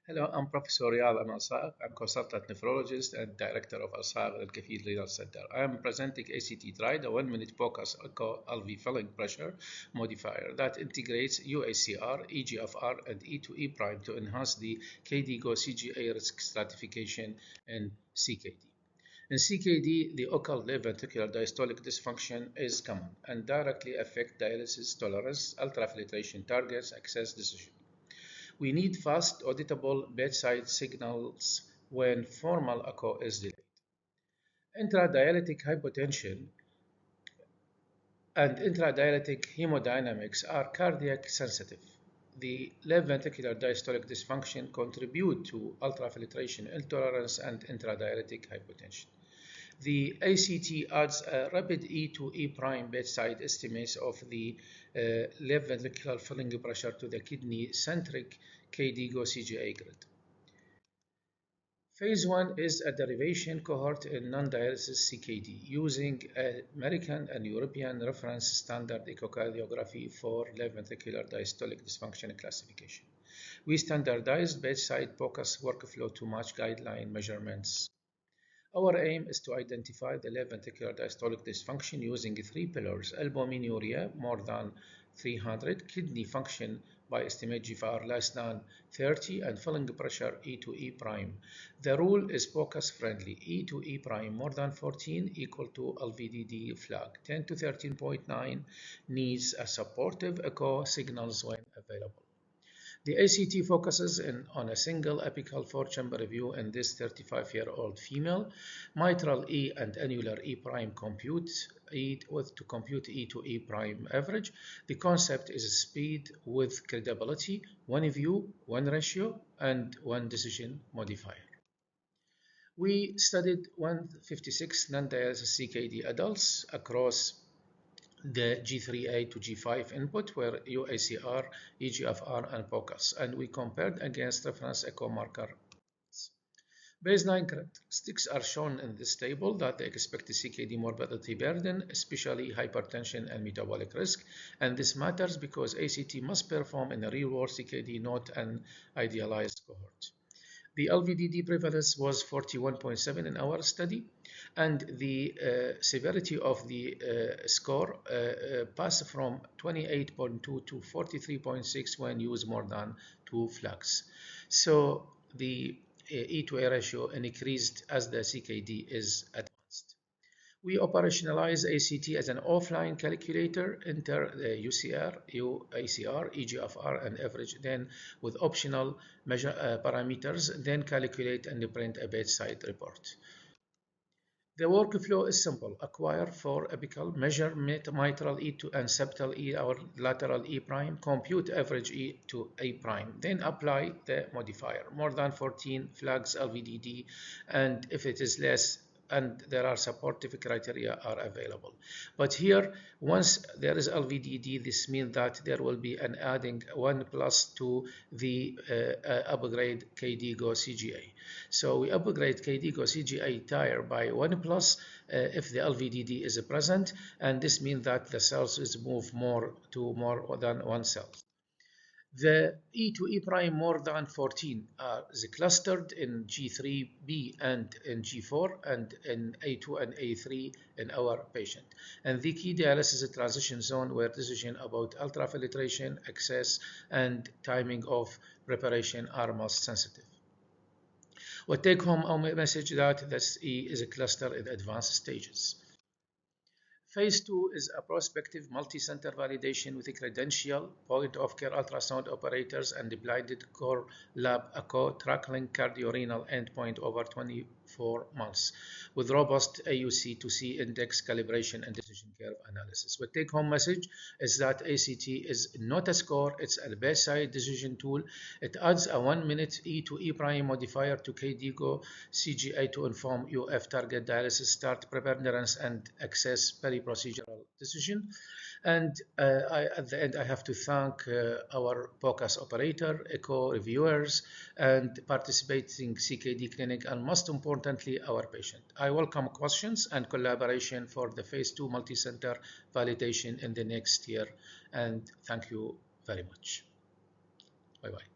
Hello, I'm Professor Riyad Al. I'm consultant nephrologist and director of Al Al-Kafir Renal Center. I am presenting ACT Tride, a 1-minute focus echo LV filling pressure modifier that integrates UACR, EGFR, and E to E prime to enhance the KD-GO-CGA risk stratification in CKD. In CKD, the occult left ventricular diastolic dysfunction is common and directly affects dialysis tolerance, ultrafiltration targets, access decision. We need fast, auditable bedside signals when formal echo is delayed. Intradialytic hypotension and intradialytic hemodynamics are cardiac sensitive. The left ventricular diastolic dysfunction contribute to ultrafiltration intolerance and intradialytic hypotension. The ACT adds a rapid E to E prime bedside estimates of the left ventricular filling pressure to the kidney-centric KD-GO-CGA grid. Phase 1 is a derivation cohort in non-dialysis CKD using American and European reference standard echocardiography for left ventricular diastolic dysfunction classification. We standardized bedside focus workflow to match guideline measurements. Our aim is to identify the left ventricular diastolic dysfunction using 3 pillars: albuminuria more than 300, kidney function by estimate GFR less than 30, and filling pressure E to E prime. The rule is focus friendly. E to E prime more than 14 equal to LVDD flag. 10 to 13.9 needs a supportive echo signals when available. The ACT focuses on a single apical 4-chamber view in this 35-year-old female. Mitral E and annular E prime compute to compute E to E prime average. The concept is speed with credibility, one view, one ratio, and one decision modifier. We studied 156 non-dialysis CKD adults across the G3A to G5 input were UACR, EGFR, and POCUS, and we compared against reference echo marker. Baseline characteristics are shown in this table that the expected CKD morbidity burden, especially hypertension and metabolic risk, and this matters because ACT must perform in a real-world CKD, not an idealized cohort. The LVDD prevalence was 41.7 in our study, and the severity of the score passed from 28.2 to 43.6 when used more than 2 flags. So the E to A ratio increased as the CKD is advanced. We operationalize ACT as an offline calculator, enter the UCR, UACR, EGFR, and average, then with optional measure parameters, then calculate and print a bedside report. The workflow is simple. Acquire 4 apical, measure mitral E to and septal E or lateral E prime, compute average E to A prime, then apply the modifier. More than 14 flags LVDD, and if it is less, and there are supportive criteria are available. But here, once there is LVDD, this means that there will be an adding 1 plus to the upgrade KD-GO-CGA. So we upgrade KD-GO-CGA tire by 1 plus if the LVDD is present, and this means that the cells is moved more than 1 cell. The E to E prime more than 14 is clustered in G3B and in G4 and in A2 and A3 in our patient. And the key dialysis transition zone where decision about ultrafiltration, access, and timing of preparation are most sensitive. We take home message that this E is a cluster in advanced stages. Phase 2 is a prospective multi-center validation with a credential point-of-care ultrasound operators and the blinded core lab echo tracking cardiorenal endpoint over 24 months with robust AUC to C index calibration and decision curve analysis. The take-home message is that ACT is not a score, it's a bedside decision tool. It adds a 1-minute E to E prime modifier to KD-GO-CGA to inform UF target dialysis start preponderance and access procedural decision. And at the end, I have to thank our POCUS operator, echo reviewers, and participating CKD clinic, and most importantly, our patient. I welcome questions and collaboration for the phase 2 multi-center validation in the next year. And thank you very much. Bye-bye.